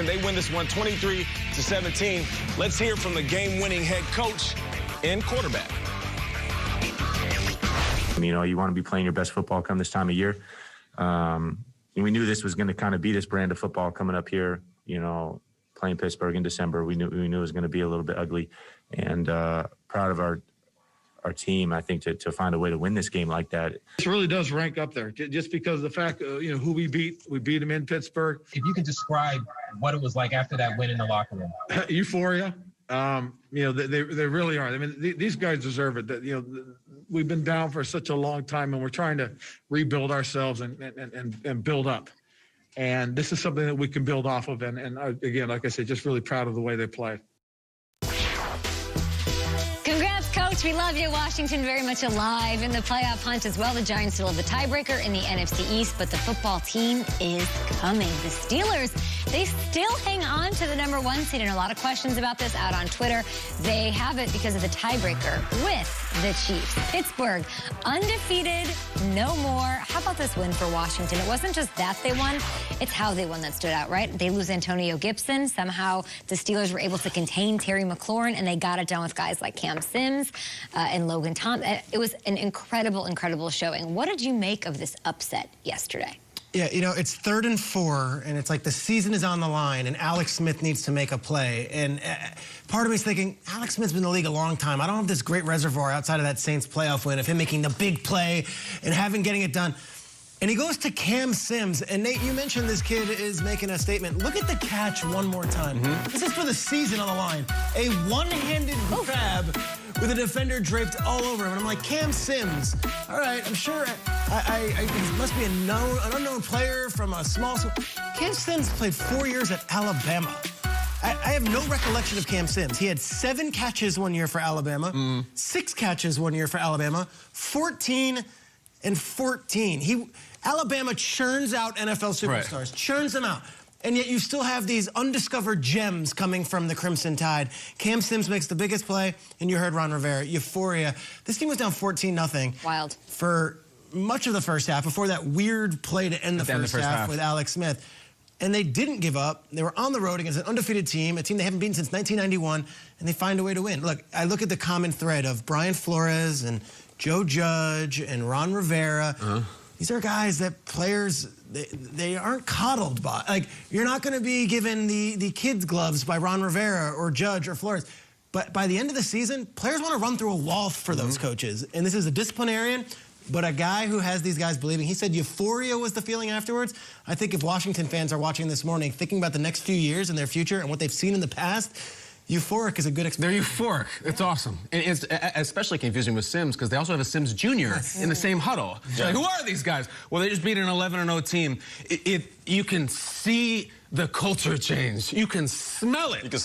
And they win this one 23-17. Let's hear from the game-winning head coach and quarterback. You know, you want to be playing your best football come this time of year. And we knew this was going to kind of be this brand of football coming up here, you know, playing Pittsburgh in December. We knew it was going to be a little bit ugly. And proud of our team, I think, to find a way to win this game like that. This really does rank up there, just because of the fact, you know, who we beat them in Pittsburgh. If you could describe what it was like after that win in the locker room. Euphoria. You know, they really are. I mean, these guys deserve it. That, you know, we've been down for such a long time, and we're trying to rebuild ourselves and build up. And this is something that we can build off of. And again, like I said, just really proud of the way they play. Congrats, Coach. We love you. Washington very much alive in the playoff hunt as well. The Giants still have the tiebreaker in the NFC East, but the football team is coming. The Steelers, they still hang on to the #1 seed, and a lot of questions about this out on Twitter. They have it because of the tiebreaker with the Chiefs. Pittsburgh, undefeated, no more. How about this win for Washington? It wasn't just that they won, it's how they won that stood out, right? They lose Antonio Gibson. Somehow the Steelers were able to contain Terry McLaurin, and they got it done with guys like Cam Sims and Logan Thomas. It was an incredible, incredible showing. What did you make of this upset yesterday? Yeah, you know, it's 3rd and 4, and it's like the season is on the line, and Alex Smith needs to make a play. And part of me is thinking, Alex Smith's been in the league a long time. I don't have this great reservoir outside of that Saints playoff win of him making the big play and getting it done. And he goes to Cam Sims, and Nate, you mentioned this kid is making a statement. Look at the catch one more time. This is for the season on the line. A one-handed grab with a defender draped all over him. And I'm like, Cam Sims, all right, I'm sure he must be an unknown player from a small school. Cam Sims played 4 years at Alabama. I have no recollection of Cam Sims. He had 7 catches one year for Alabama, 6 catches one year for Alabama, 14 and 14. Alabama churns out NFL superstars, churns them out. And yet you still have these undiscovered gems coming from the Crimson Tide. Cam Sims makes the biggest play, and you heard Ron Rivera, euphoria. This team was down 14-0. Wild. For much of the first half, before that weird play to end the first half with Alex Smith. And they didn't give up. They were on the road against an undefeated team, a team they haven't beaten since 1991, and they find a way to win. Look, I look at the common thread of Brian Flores and Joe Judge and Ron Rivera. These are guys that players, they aren't coddled by. Like, you're not going to be given the kids' gloves by Ron Rivera or Judge or Flores. But by the end of the season, players want to run through a wall for those coaches. And this is a disciplinarian, but a guy who has these guys believing. He said euphoria was the feeling afterwards. I think if Washington fans are watching this morning, thinking about the next few years and their future and what they've seen in the past, euphoric is a good experience. They're euphoric. It's awesome. And it's especially confusing with Sims because they also have a Sims Jr. in the same huddle. Like, who are these guys? Well, they just beat an 11-0 team. You can see the culture change. You can smell it. You can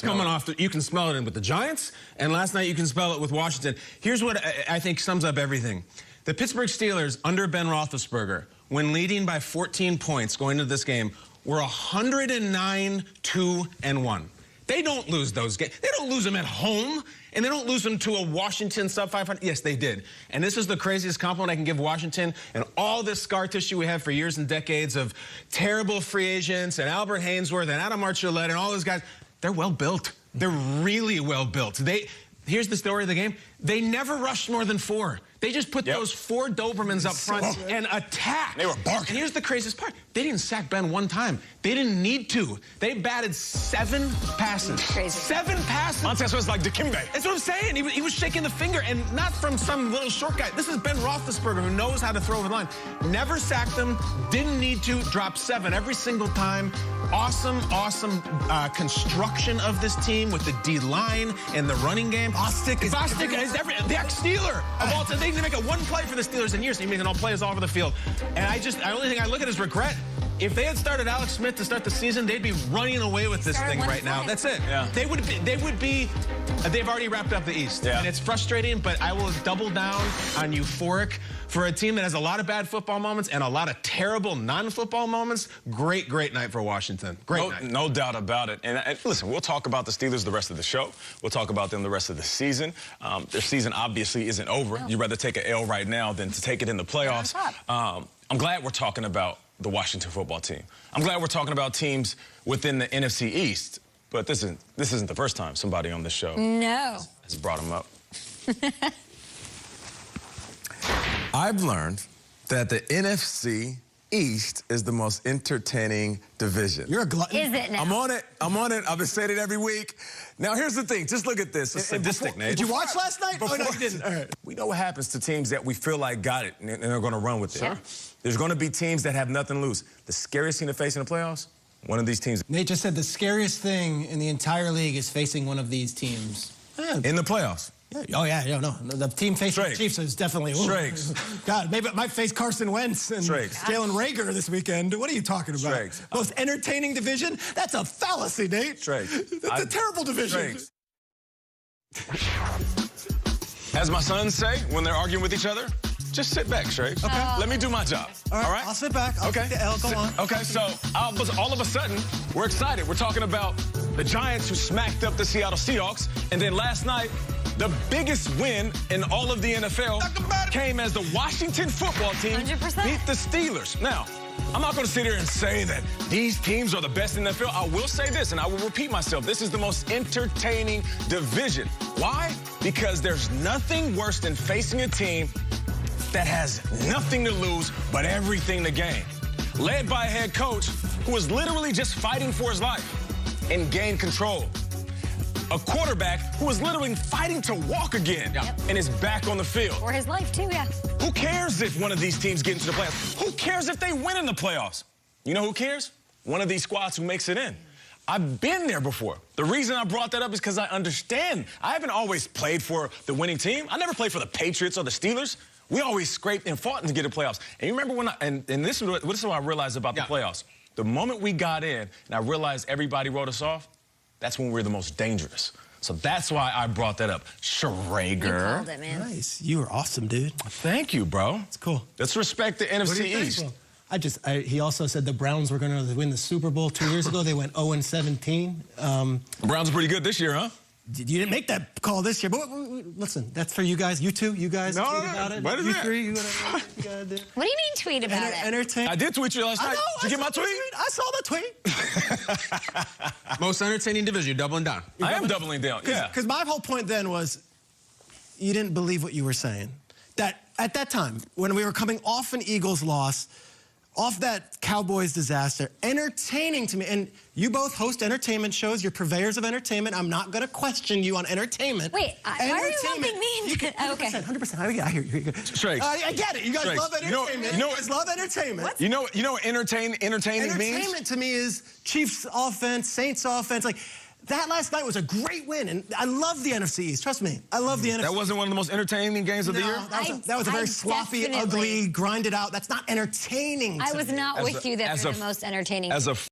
smell it with the Giants, and last night you can smell it with Washington. Here's what I think sums up everything. The Pittsburgh Steelers, under Ben Roethlisberger, when leading by 14 points going into this game, were 109-2-1. They don't lose those games. They don't lose them at home, and they don't lose them to a Washington sub-500. Yes, they did. And this is the craziest compliment I can give Washington and all this scar tissue we have for years and decades of terrible free agents and Albert Hainsworth and Adam Archuleta and all those guys. They're well built. They're really well built. Here's the story of the game. They never rushed more than 4. They just put those 4 Dobermans up front and attacked. They were barking. And here's the craziest part. They didn't sack Ben one time. They didn't need to. They batted 7 passes. Crazy. 7 passes. Montez was like Dikembe. That's what I'm saying. He was shaking the finger, and not from some little short guy. This is Ben Roethlisberger, who knows how to throw over the line. Never sacked them. Didn't need to. Dropped 7 every single time. Awesome construction of this team with the D-line and the running game. Bostic is the ex-Steeler of all time. They didn't make a one play for the Steelers in years. He's making all plays all over the field. And the only thing I look at is regret. If they had started Alex Smith to start the season, they'd be running away with this thing right now. That's it. Yeah. They've already wrapped up the East. Yeah. And it's frustrating, but I will double down on euphoric. For a team that has a lot of bad football moments and a lot of terrible non-football moments, great night for Washington. Great night. No doubt about it. And listen, we'll talk about the Steelers the rest of the show. We'll talk about them the rest of the season. Their season obviously isn't over. You'd rather take an L right now than to take it in the playoffs. I'm glad we're talking about the Washington football team. I'm glad we're talking about teams within the NFC East, but this isn't the first time somebody on this show has brought them up. I've learned that the NFC East is the most entertaining division. You're a glutton. Is it now? I'm on it. I've been saying it every week. Now, here's the thing. Just look at this. It's sadistic, Nate. Did you watch last night? Oh, no, you didn't. All right. We know what happens to teams that we feel like got it and they're going to run with it. Sure. There's going to be teams that have nothing to lose. The scariest team to face in the playoffs, one of these teams. Nate just said the scariest thing in the entire league is facing one of these teams. Yeah. In the playoffs. Yeah. Oh, yeah, no. The team facing the Chiefs is definitely... Strakes. God, maybe it might face Carson Wentz and Jalen Reagor this weekend. What are you talking about? Strakes. Most entertaining division? That's a fallacy, Nate. Strakes. That's a terrible division. As my sons say when they're arguing with each other, just sit back, Strakes. Okay. Let me do my job. All right? I'll sit back. I'll take the L. Go on. Okay, so all of a sudden, we're excited. We're talking about the Giants who smacked up the Seattle Seahawks, and then last night, the biggest win in all of the NFL came as the Washington football team 100%. beat the Steelers. Now, I'm not going to sit here and say that these teams are the best in the NFL. I will say this, and I will repeat myself. This is the most entertaining division. Why? Because there's nothing worse than facing a team that has nothing to lose but everything to gain. Led by a head coach who was literally just fighting for his life and gained control. A quarterback who is literally fighting to walk again and is back on the field. For his life, too, yeah. Who cares if one of these teams get into the playoffs? Who cares if they win in the playoffs? You know who cares? One of these squads who makes it in. I've been there before. The reason I brought that up is because I understand. I haven't always played for the winning team. I never played for the Patriots or the Steelers. We always scraped and fought to get to the playoffs. And you remember when and this is what I realized about the playoffs. The moment we got in and I realized everybody wrote us off, that's when we were the most dangerous. So that's why I brought that up. Schrager. You called it, man. Nice. You were awesome, dude. Thank you, bro. It's cool. Let's respect the NFC East. Well, he also said the Browns were going to win the Super Bowl 2 years ago. They went 0-17. Browns are pretty good this year, huh? You didn't make that call this year, but listen, that's for you guys. You two, you guys tweet about it. What is you that? Three, you whatever you gotta do. What do you mean tweet about it? Entertain. I did tweet you last night. Did you get my tweet? I saw the tweet. Most entertaining division. You're doubling down. I am doubling down, yeah. Because my whole point then was you didn't believe what you were saying. That at that time, when we were coming off an Eagles loss, off that Cowboys disaster, entertaining to me. And you both host entertainment shows. You're purveyors of entertainment. I'm not going to question you on entertainment. Wait, why are you lumping me into it? Okay. 100%. I hear you. Strakes. I get it. You guys love entertainment. You guys love entertainment. What? You know what entertaining means? Entertainment to me is Chiefs offense, Saints offense. Like, that last night was a great win, and I love the NFC East. Trust me, I love the NFC. That wasn't one of the most entertaining games of the year? That was a very sloppy, ugly, grinded out. That's not entertaining. I was not with you that they're the most entertaining. As a